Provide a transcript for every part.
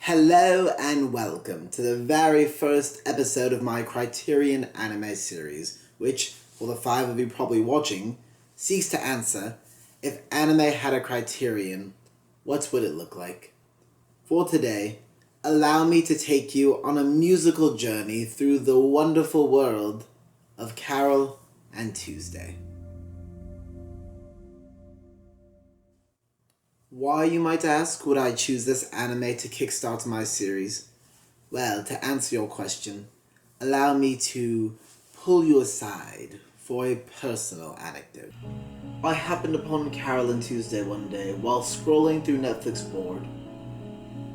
Hello and welcome to the very first episode of my Criterion anime series, which, for the five of you probably watching, seeks to answer, if anime had a criterion, what would it look like? For today, allow me to take you on a musical journey through the wonderful world of Carole and Tuesday. Why, you might ask, would I choose this anime to kickstart my series? Well, to answer your question, allow me to pull you aside for a personal anecdote. I happened upon Carole and Tuesday one day while scrolling through Netflix board.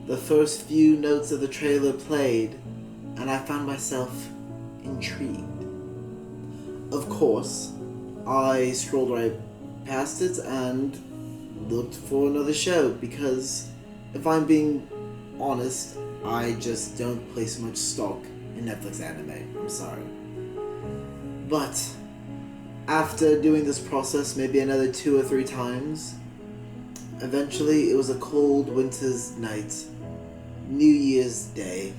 The first few notes of the trailer played, and I found myself intrigued. Of course, I scrolled right past it and looked for another show because, if I'm being honest, I just don't place much stock in Netflix anime. I'm sorry. But after doing this process maybe another 2 or 3 times, eventually it was a cold winter's night, New Year's Day,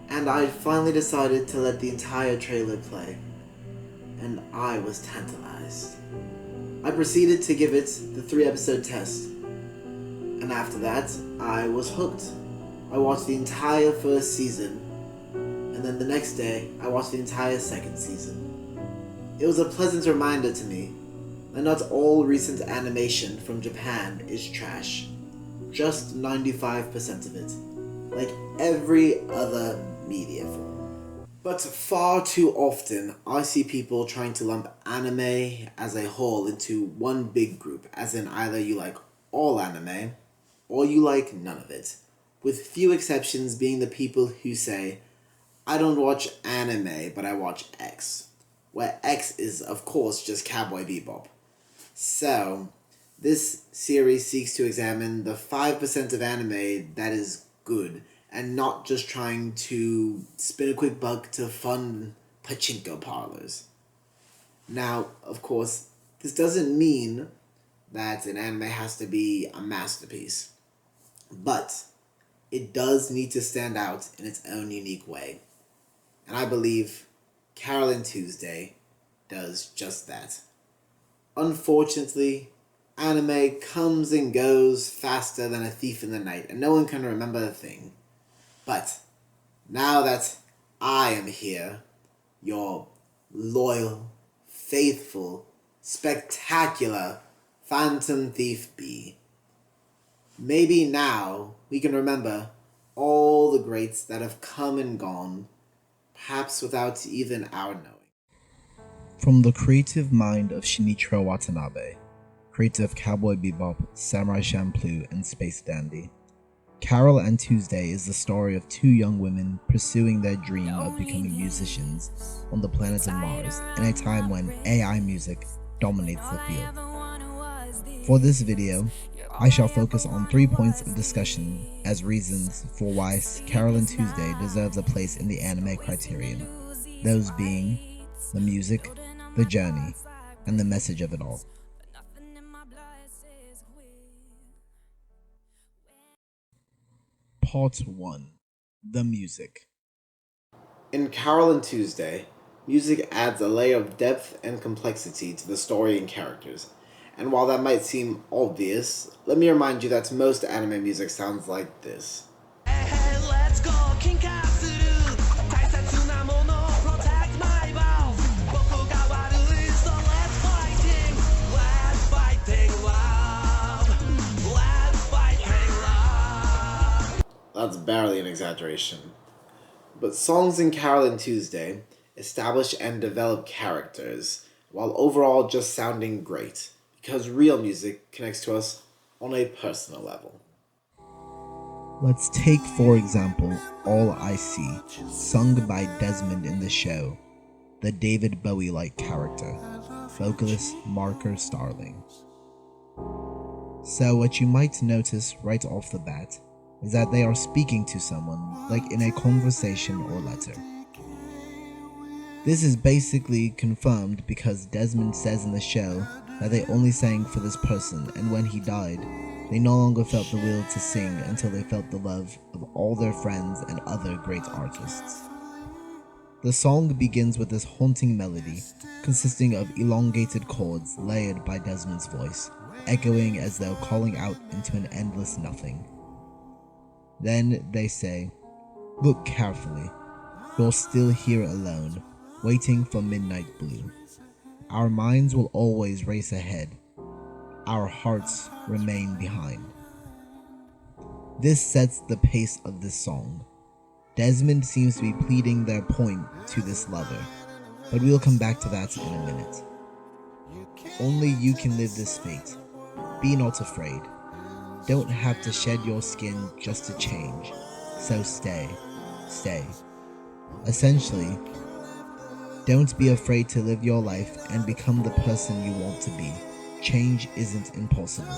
and I finally decided to let the entire trailer play, and I was tantalized. I proceeded to give it the 3-episode test, and after that, I was hooked. I watched the entire first season, and then the next day, I watched the entire second season. It was a pleasant reminder to me that not all recent animation from Japan is trash. Just 95% of it, like every other media form. But far too often, I see people trying to lump anime as a whole into one big group, as in either you like all anime, or you like none of it, with few exceptions being the people who say, I don't watch anime, but I watch X, where X is, of course, just Cowboy Bebop. So, this series seeks to examine the 5% of anime that is good, and not just trying to spin a quick buck to fund pachinko parlors. Now, of course, this doesn't mean that an anime has to be a masterpiece, but it does need to stand out in its own unique way. And I believe Carole and Tuesday does just that. Unfortunately, anime comes and goes faster than a thief in the night, and no one can remember a thing. But now that I am here, your loyal, faithful, spectacular Phantom Thief bee, maybe now we can remember all the greats that have come and gone, perhaps without even our knowing. From the creative mind of Shinichiro Watanabe, creator of Cowboy Bebop, Samurai Champloo, and Space Dandy, Carole and Tuesday is the story of 2 young women pursuing their dream of becoming musicians on the planet of Mars in a time when AI music dominates the field. For this video, I shall focus on 3 points of discussion as reasons for why Carole and Tuesday deserves a place in the anime criterion, those being the music, the journey, and the message of it all. Part 1. The music. In Carole and Tuesday, music adds a layer of depth and complexity to the story and characters. And while that might seem obvious, let me remind you that most anime music sounds like this. That's barely an exaggeration. But songs in Carole and Tuesday establish and develop characters, while overall just sounding great, because real music connects to us on a personal level. Let's take, for example, All I See, sung by Desmond in the show, the David Bowie-like character, vocalist Marker Starling. So what you might notice right off the bat is that they are speaking to someone, like in a conversation or letter. This is basically confirmed because Desmond says in the show that they only sang for this person, and when he died, they no longer felt the will to sing until they felt the love of all their friends and other great artists. The song begins with this haunting melody, consisting of elongated chords layered by Desmond's voice, echoing as though calling out into an endless nothing. Then they say, "Look carefully. You're still here alone, waiting for midnight blue. Our minds will always race ahead. Our hearts remain behind." This sets the pace of this song. Desmond seems to be pleading their point to this lover, but we'll come back to that in a minute. Only you can live this fate. Be not afraid. Don't have to shed your skin just to change. So stay. Essentially, don't be afraid to live your life and become the person you want to be. Change isn't impossible.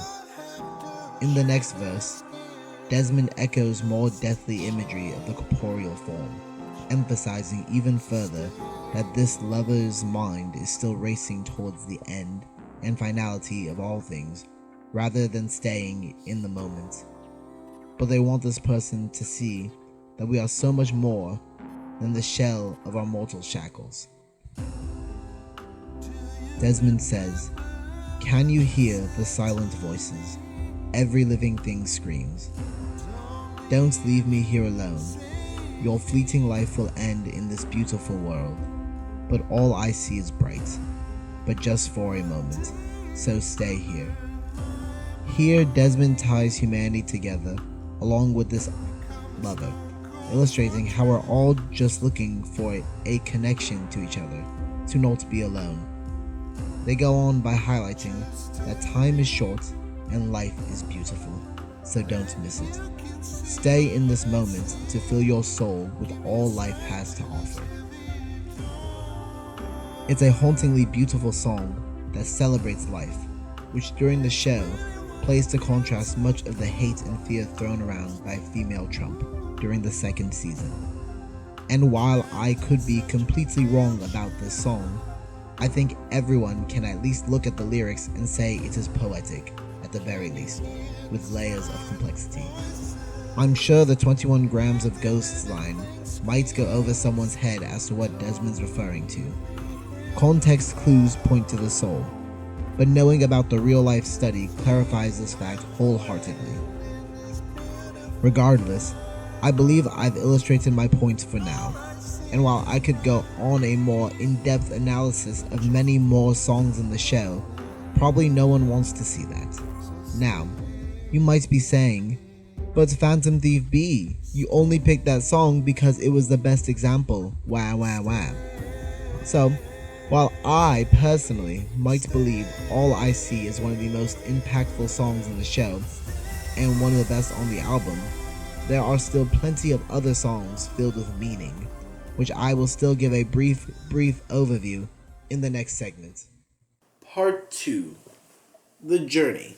In the next verse, Desmond echoes more deathly imagery of the corporeal form, emphasizing even further that this lover's mind is still racing towards the end and finality of all things, rather than staying in the moment. But they want this person to see that we are so much more than the shell of our mortal shackles. Desmond says, "Can you hear the silent voices? Every living thing screams. Don't leave me here alone. Your fleeting life will end in this beautiful world, but all I see is bright, but just for a moment, so stay here." Here, Desmond ties humanity together, along with this lover, illustrating how we're all just looking for a connection to each other, to not be alone. They go on by highlighting that time is short and life is beautiful, so don't miss it. Stay in this moment to fill your soul with all life has to offer. It's a hauntingly beautiful song that celebrates life, which during the show plays to contrast much of the hate and fear thrown around by female Trump during the second season. And while I could be completely wrong about this song, I think everyone can at least look at the lyrics and say it is poetic, at the very least, with layers of complexity. I'm sure the 21 grams of ghosts line might go over someone's head as to what Desmond's referring to. Context clues point to the soul, but knowing about the real-life study clarifies this fact wholeheartedly. Regardless, I believe I've illustrated my point for now, and while I could go on a more in-depth analysis of many more songs in the show, probably no one wants to see that. Now, you might be saying, "But Phantom Thief B, you only picked that song because it was the best example, wah wah wah." So, while I personally might believe All I See is one of the most impactful songs in the show, and one of the best on the album, there are still plenty of other songs filled with meaning, which I will still give a brief overview in the next segment. Part 2. The Journey.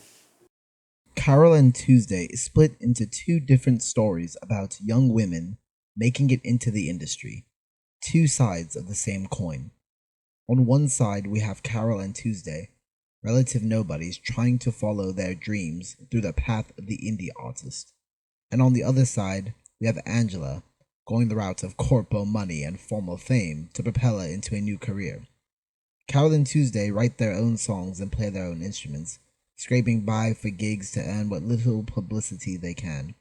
Carole Tuesday is split into two different stories about young women making it into the industry, two sides of the same coin. On one side, we have Carole Tuesday, relative nobodies trying to follow their dreams through the path of the indie artist. And on the other side, we have Angela, going the route of corpo money and formal fame to propel her into a new career. Carole Tuesday write their own songs and play their own instruments, scraping by for gigs to earn what little publicity they can.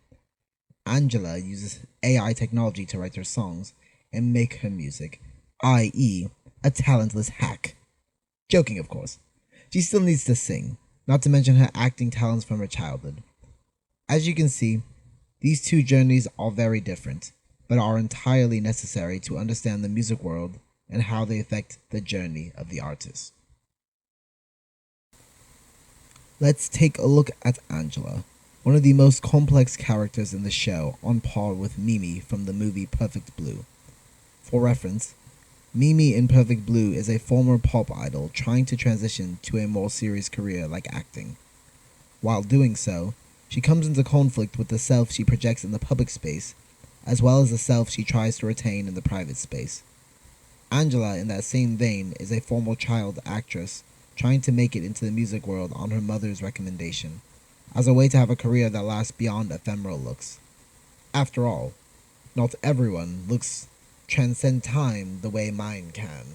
Angela uses AI technology to write her songs and make her music, i.e., a talentless hack. Joking, of course. She still needs to sing, not to mention her acting talents from her childhood. As you can see, these two journeys are very different, but are entirely necessary to understand the music world and how they affect the journey of the artist. Let's take a look at Angela, one of the most complex characters in the show, on par with Mimi from the movie Perfect Blue. For reference, Mimi in Perfect Blue is a former pop idol trying to transition to a more serious career like acting. While doing so, she comes into conflict with the self she projects in the public space, as well as the self she tries to retain in the private space. Angela, in that same vein, is a former child actress trying to make it into the music world on her mother's recommendation, as a way to have a career that lasts beyond ephemeral looks. After all, not everyone looks transcend time the way mine can.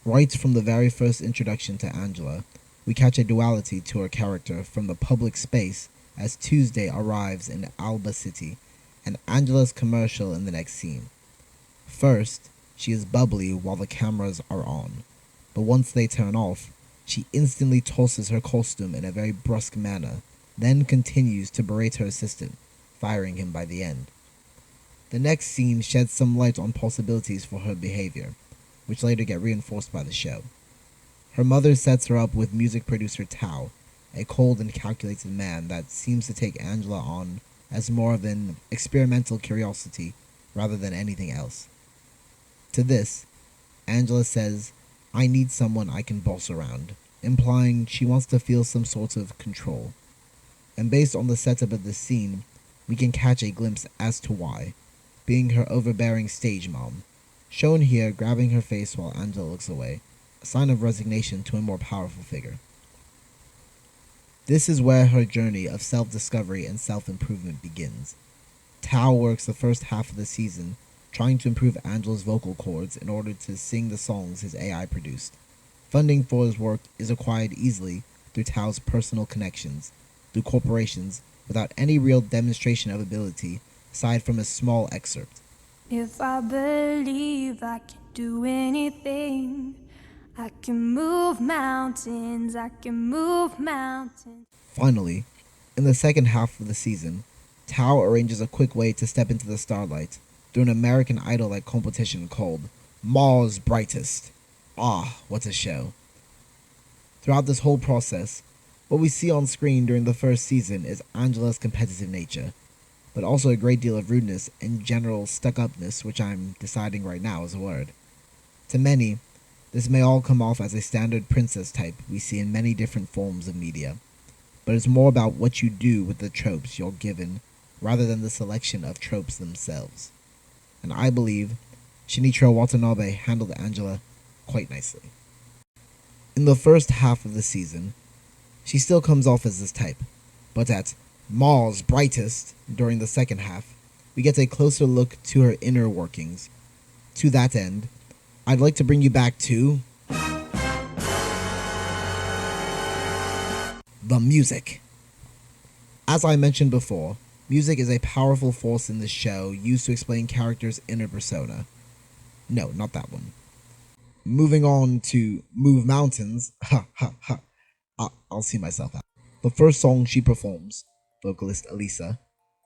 Right from the very first introduction to Angela, we catch a duality to her character from the public space as Tuesday arrives in Alba City and Angela's commercial in the next scene. First, she is bubbly while the cameras are on, but once they turn off, she instantly tosses her costume in a very brusque manner, then continues to berate her assistant, firing him by the end. The next scene sheds some light on possibilities for her behavior, which later get reinforced by the show. Her mother sets her up with music producer Tao, a cold and calculated man that seems to take Angela on as more of an experimental curiosity rather than anything else. To this, Angela says, "I need someone I can boss around," implying she wants to feel some sort of control. And based on the setup of this scene, we can catch a glimpse as to why, being her overbearing stage mom, shown here grabbing her face while Angela looks away, a sign of resignation to a more powerful figure. This is where her journey of self-discovery and self-improvement begins. Tao works the first half of the season trying to improve Angela's vocal cords in order to sing the songs his AI produced. Funding for his work is acquired easily through Tao's personal connections, through corporations, without any real demonstration of ability aside from a small excerpt. If I believe I can do anything, I can move mountains, I can move mountains. Finally, in the second half of the season, Tao arranges a quick way to step into the starlight through an American Idol-like competition called Mars Brightest. Ah, what a show. Throughout this whole process, what we see on screen during the first season is Angela's competitive nature, but also a great deal of rudeness and general stuck-upness, which I'm deciding right now is a word. To many, this may all come off as a standard princess type we see in many different forms of media, but it's more about what you do with the tropes you're given rather than the selection of tropes themselves. And I believe Shinichiro Watanabe handled Angela quite nicely. In the first half of the season, she still comes off as this type, but at Mars Brightest during the second half, we get a closer look to her inner workings. To that end, I'd like to bring you back to the music. As I mentioned before, music is a powerful force in this show used to explain characters' inner persona. No, not that one. Moving on to Move Mountains, I'll see myself out. The first song she performs, vocalist Elisa,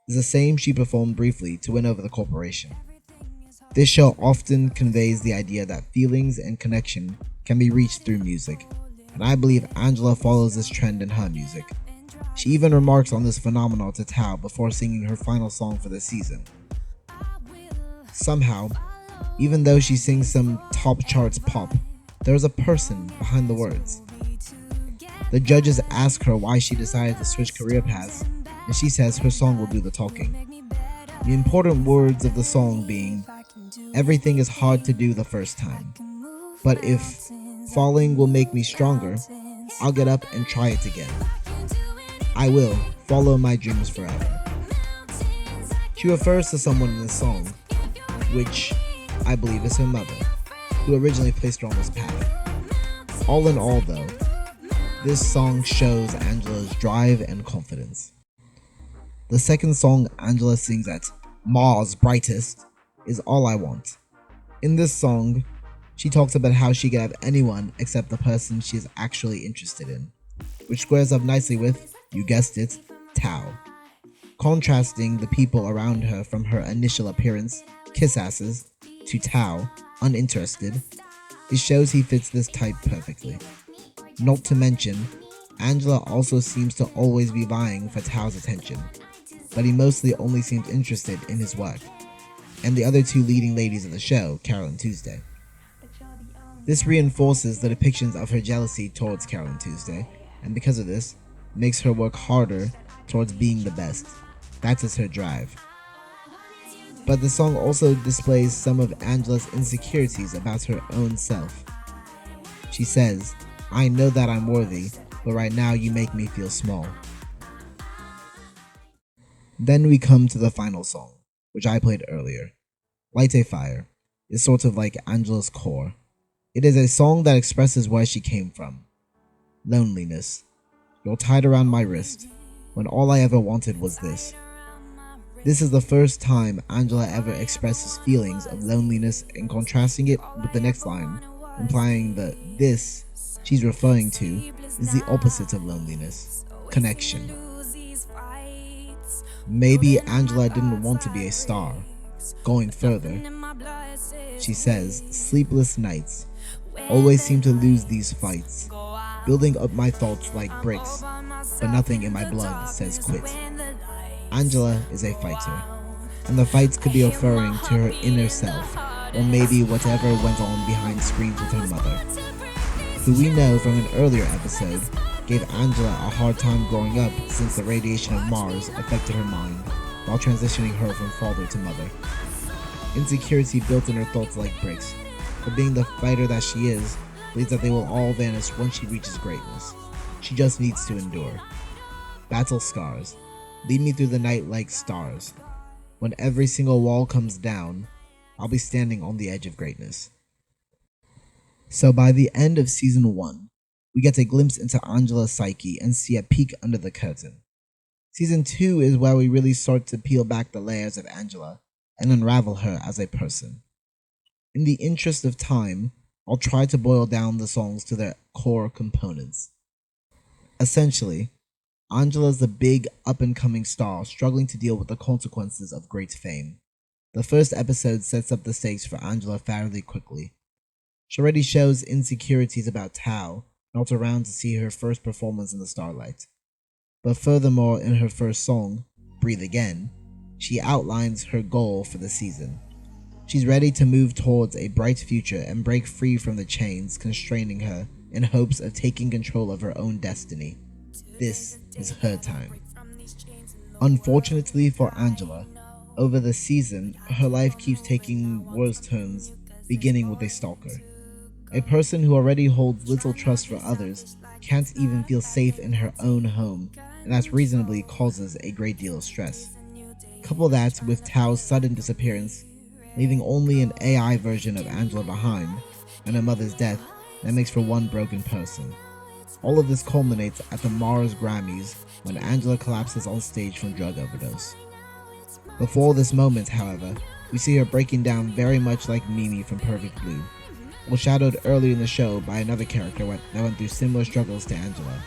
is the same she performed briefly to win over the corporation. This show often conveys the idea that feelings and connection can be reached through music, and I believe Angela follows this trend in her music. She even remarks on this phenomenon to Tao before singing her final song for the season. Somehow, even though she sings some top charts pop, there is a person behind the words. The judges ask her why she decided to switch career paths, and she says her song will do the talking. The important words of the song being, "Everything is hard to do the first time, but if falling will make me stronger, I'll get up and try it again. I will follow my dreams forever." She refers to someone in this song, which I believe is her mother, who originally placed her on this path. All in all though, this song shows Angela's drive and confidence. The second song Angela sings at Mars Brightest is All I Want. In this song, she talks about how she can have anyone except the person she is actually interested in, which squares up nicely with, you guessed it, Tao. Contrasting the people around her from her initial appearance, kiss asses, to Tao, uninterested, it shows he fits this type perfectly. Not to mention, Angela also seems to always be vying for Tao's attention, but he mostly only seems interested in his work, and the other two leading ladies of the show, Carole Tuesday. This reinforces the depictions of her jealousy towards Carole Tuesday, and because of this, makes her work harder towards being the best. That is her drive. But the song also displays some of Angela's insecurities about her own self. She says, "I know that I'm worthy, but right now you make me feel small." Then we come to the final song, which I played earlier. Light a Fire is sort of like Angela's core. It is a song that expresses where she came from. Loneliness. You're tied around my wrist, when all I ever wanted was this. This is the first time Angela ever expresses feelings of loneliness, and contrasting it with the next line, implying that this she's referring to is the opposite of loneliness, connection. Maybe Angela didn't want to be a star. Going further, she says, "Sleepless nights always seem to lose these fights, building up my thoughts like bricks, but nothing in my blood says quit." Angela is a fighter, and the fights could be referring to her inner self, or maybe whatever went on behind screens with her mother, who we know from an earlier episode gave Angela a hard time growing up since the radiation of Mars affected her mind while transitioning her from father to mother. Insecurity built in her thoughts like bricks, but being the fighter that she is, believes that they will all vanish once she reaches greatness. She just needs to endure. Battle scars. Lead me through the night like stars. When every single wall comes down, I'll be standing on the edge of greatness. So by the end of season 1, we get a glimpse into Angela's psyche and see a peek under the curtain. Season 2 is where we really start to peel back the layers of Angela and unravel her as a person. In the interest of time, I'll try to boil down the songs to their core components. Essentially, Angela's the big up-and-coming star struggling to deal with the consequences of great fame. The first episode sets up the stakes for Angela fairly quickly. She already shows insecurities about Tao, not around to see her first performance in the starlight. But furthermore, in her first song, Breathe Again, she outlines her goal for the season. She's ready to move towards a bright future and break free from the chains constraining her in hopes of taking control of her own destiny. This is her time. Unfortunately for Angela, over the season, her life keeps taking worse turns, beginning with a stalker. A person who already holds little trust for others can't even feel safe in her own home, and that reasonably causes a great deal of stress. Couple that with Tao's sudden disappearance, leaving only an AI version of Angela behind, and her mother's death, that makes for one broken person. All of this culminates at the Mars Grammys when Angela collapses on stage from drug overdose. Before this moment, however, we see her breaking down very much like Mimi from Perfect Blue, foreshadowed early in the show by another character that went through similar struggles to Angela,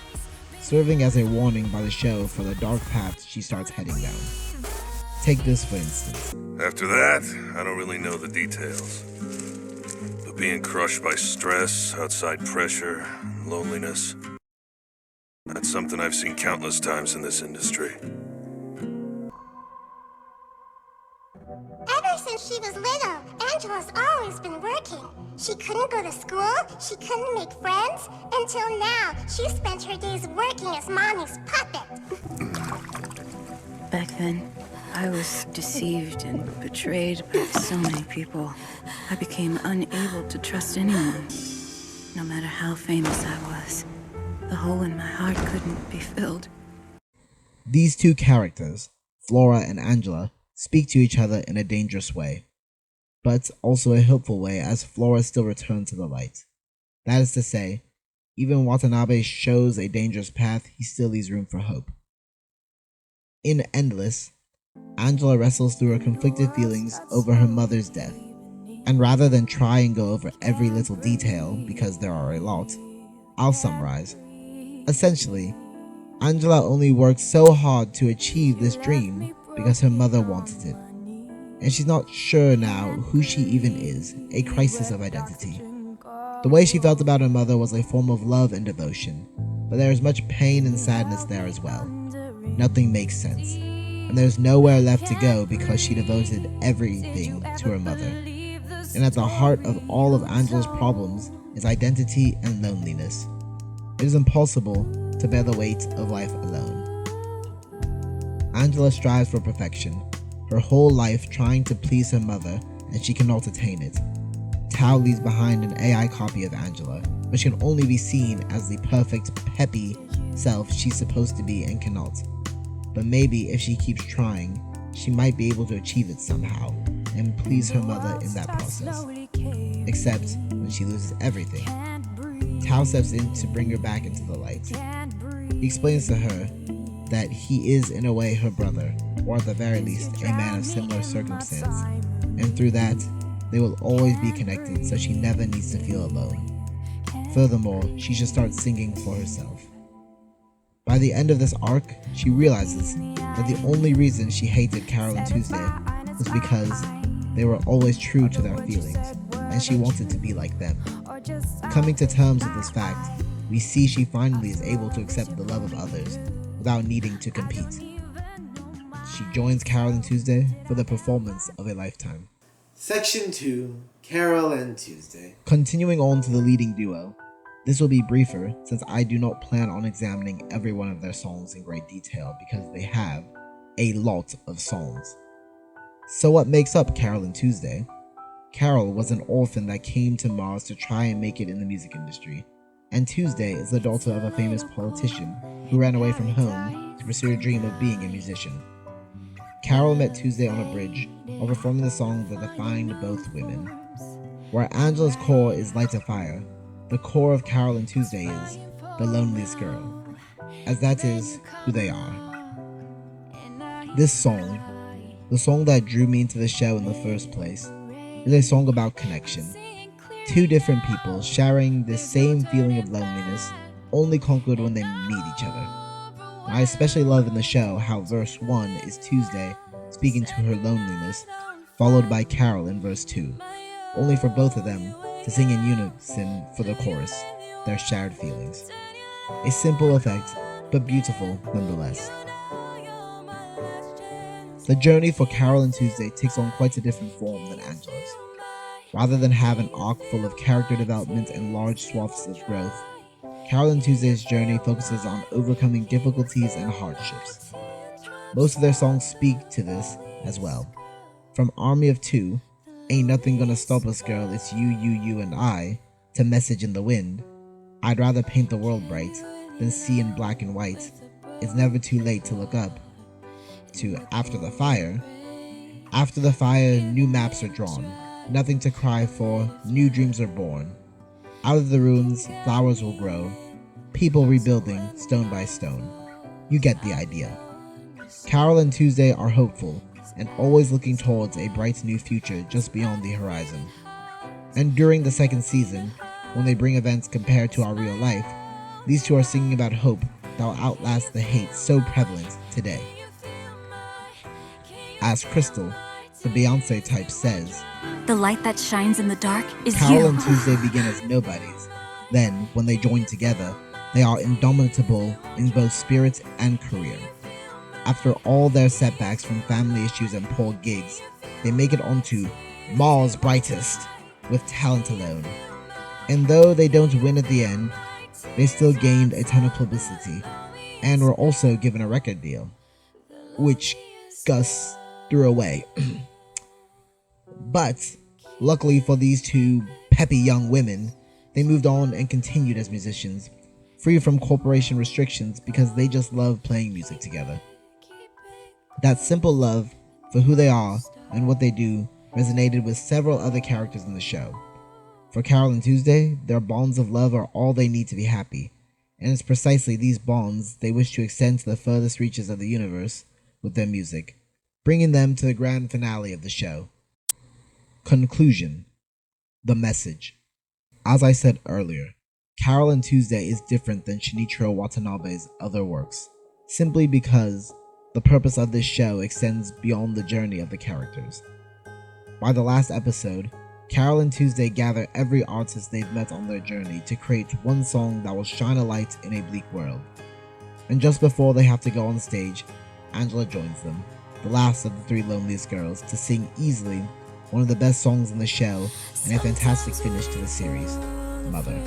serving as a warning by the show for the dark path she starts heading down. Take this for instance. After that, I don't really know the details. But being crushed by stress, outside pressure, loneliness, that's something I've seen countless times in this industry. Ever since she was little, Angela's always been working. She couldn't go to school, she couldn't make friends, until now, she spent her days working as mommy's puppet. Back then, I was deceived and betrayed by so many people. I became unable to trust anyone. No matter how famous I was, the hole in my heart couldn't be filled. These two characters, Flora and Angela, speak to each other in a dangerous way, but also a hopeful way as Flora still returns to the light. That is to say, even Watanabe shows a dangerous path, he still leaves room for hope. In Endless, Angela wrestles through her conflicted feelings over her mother's death, and rather than try and go over every little detail, because there are a lot, I'll summarize. Essentially, Angela only worked so hard to achieve this dream because her mother wanted it, and she's not sure now who she even is, a crisis of identity. The way she felt about her mother was a form of love and devotion, but there is much pain and sadness there as well. Nothing makes sense, and there's nowhere left to go because she devoted everything to her mother. And at the heart of all of Angela's problems is identity and loneliness. It is impossible to bear the weight of life alone. Angela strives for perfection, her whole life trying to please her mother, and she cannot attain it. Tao leaves behind an AI copy of Angela, which can only be seen as the perfect, peppy self she's supposed to be and cannot. But maybe if she keeps trying, she might be able to achieve it somehow, and please her mother in that process. Except when she loses everything. Tao steps in to bring her back into the light. He explains to her that he is in a way her brother, or at the very least a man of similar circumstance, and through that, they will always be connected so she never needs to feel alone. Furthermore, she should start singing for herself. By the end of this arc, she realizes that the only reason she hated Carole and Tuesday was because they were always true to their feelings, and she wanted to be like them. Coming to terms with this fact, we see she finally is able to accept the love of others without needing to compete. She joins Carole and Tuesday for the performance of a lifetime. Section 2, Carole and Tuesday. Continuing on to the leading duo, this will be briefer since I do not plan on examining every one of their songs in great detail because they have a lot of songs. So what makes up Carole and Tuesday? Carole was an orphan that came to Mars to try and make it in the music industry, and Tuesday is the daughter of a famous politician who ran away from home to pursue a dream of being a musician. Carole met Tuesday on a bridge while performing the song that defined both women. Where Angela's core is light a fire, the core of Carole and Tuesday is the loneliest girl, as that is who they are. This song, the song that drew me into the show in the first place, is a song about connection. Two different people sharing the same feeling of loneliness, only conquered when they meet each other. I especially love in the show how verse 1 is Tuesday speaking to her loneliness, followed by Carole in verse 2, only for both of them to sing in unison for the chorus, their shared feelings. A simple effect, but beautiful nonetheless. The journey for Carole and Tuesday takes on quite a different form than Angela's. Rather than have an arc full of character development and large swaths of growth, Carole and Tuesday's journey focuses on overcoming difficulties and hardships. Most of their songs speak to this as well. From Army of Two, Ain't Nothing Gonna Stop Us Girl, It's You, You, and I, to Message in the Wind, I'd Rather Paint the World Bright Than See in Black and White, It's Never Too Late to Look Up, to After the Fire, new maps are drawn, nothing to cry for, new dreams are born. Out of the ruins, flowers will grow, people rebuilding stone by stone. You get the idea. Carole and Tuesday are hopeful and always looking towards a bright new future just beyond the horizon. And during the second season, when they bring events compared to our real life, these two are singing about hope that will outlast the hate so prevalent today. As Crystal, the Beyonce type, says, The light that shines in the dark is Carole you. and Tuesday begin as nobodies. Then, when they join together, they are indomitable in both spirit and career. After all their setbacks from family issues and poor gigs, they make it onto Mars' Brightest with talent alone. And though they don't win at the end, they still gained a ton of publicity and were also given a record deal, which Gus threw away. But luckily for these two peppy young women, they moved on and continued as musicians, free from corporation restrictions because they just love playing music together. That simple love for who they are and what they do resonated with several other characters in the show. For Carole and Tuesday, their bonds of love are all they need to be happy, and it's precisely these bonds they wish to extend to the furthest reaches of the universe with their music, bringing them to the grand finale of the show. Conclusion. The message. As I said earlier, Carole and Tuesday is different than Shinichiro Watanabe's other works, simply because the purpose of this show extends beyond the journey of the characters. By the last episode, Carole and Tuesday gather every artist they've met on their journey to create one song that will shine a light in a bleak world. And just before they have to go on stage, Angela joins them, the last of the three loneliest girls, to sing easily one of the best songs in the show and a fantastic finish to the series, Mother.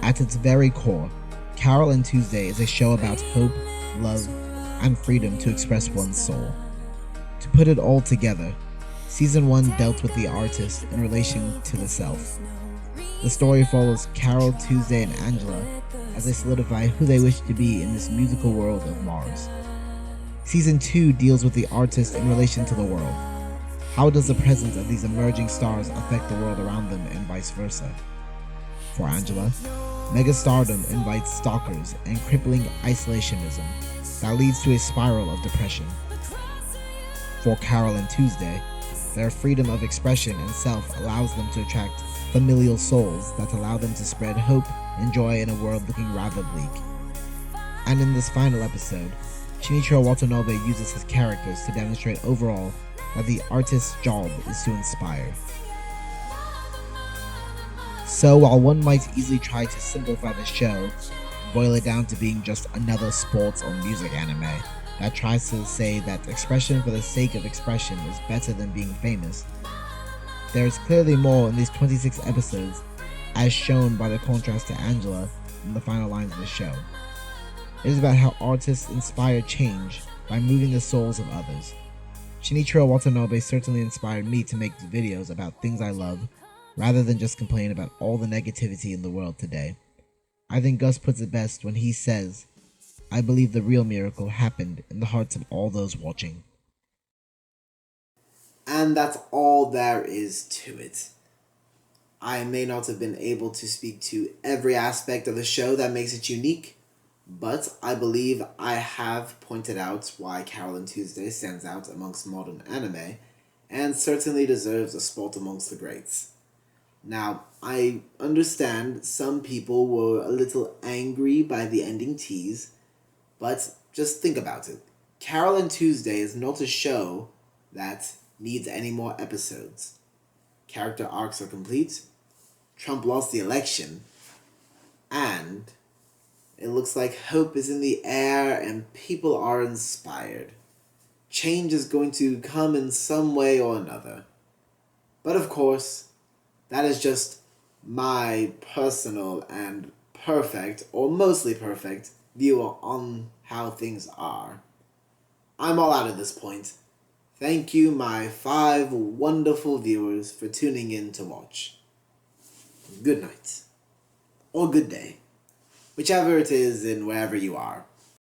At its very core, Carole and Tuesday is a show about hope, love, and freedom to express one's soul. To put it all together, Season 1 dealt with the artist in relation to the self. The story follows Carole, Tuesday, and Angela as they solidify who they wish to be in this musical world of Mars. Season 2 deals with the artist in relation to the world. How does the presence of these emerging stars affect the world around them and vice versa? For Angela, megastardom invites stalkers and crippling isolationism that leads to a spiral of depression. For Carole and Tuesday, their freedom of expression and self allows them to attract familial souls that allow them to spread hope and joy in a world looking rather bleak. And in this final episode, Shinichiro Watanabe uses his characters to demonstrate overall that the artist's job is to inspire. So while one might easily try to simplify the show and boil it down to being just another sports or music anime that tries to say that expression for the sake of expression is better than being famous, there is clearly more in these 26 episodes, as shown by the contrast to Angela in the final lines of the show. It is about how artists inspire change by moving the souls of others. Shinichiro Watanabe certainly inspired me to make videos about things I love, rather than just complain about all the negativity in the world today. I think Gus puts it best when he says, "I believe the real miracle happened in the hearts of all those watching." And that's all there is to it. I may not have been able to speak to every aspect of the show that makes it unique, but I believe I have pointed out why Carole Tuesday stands out amongst modern anime, and certainly deserves a spot amongst the greats. Now, I understand some people were a little angry by the ending tease, but just think about it. Carole Tuesday is not a show that needs any more episodes. Character arcs are complete, Trump lost the election, and it looks like hope is in the air and people are inspired. Change is going to come in some way or another. But of course, that is just my personal and perfect, or mostly perfect, view on how things are. I'm all out at this point. Thank you, my 5 wonderful viewers, for tuning in to watch. Good night. Or good day. Whichever it is in wherever you are.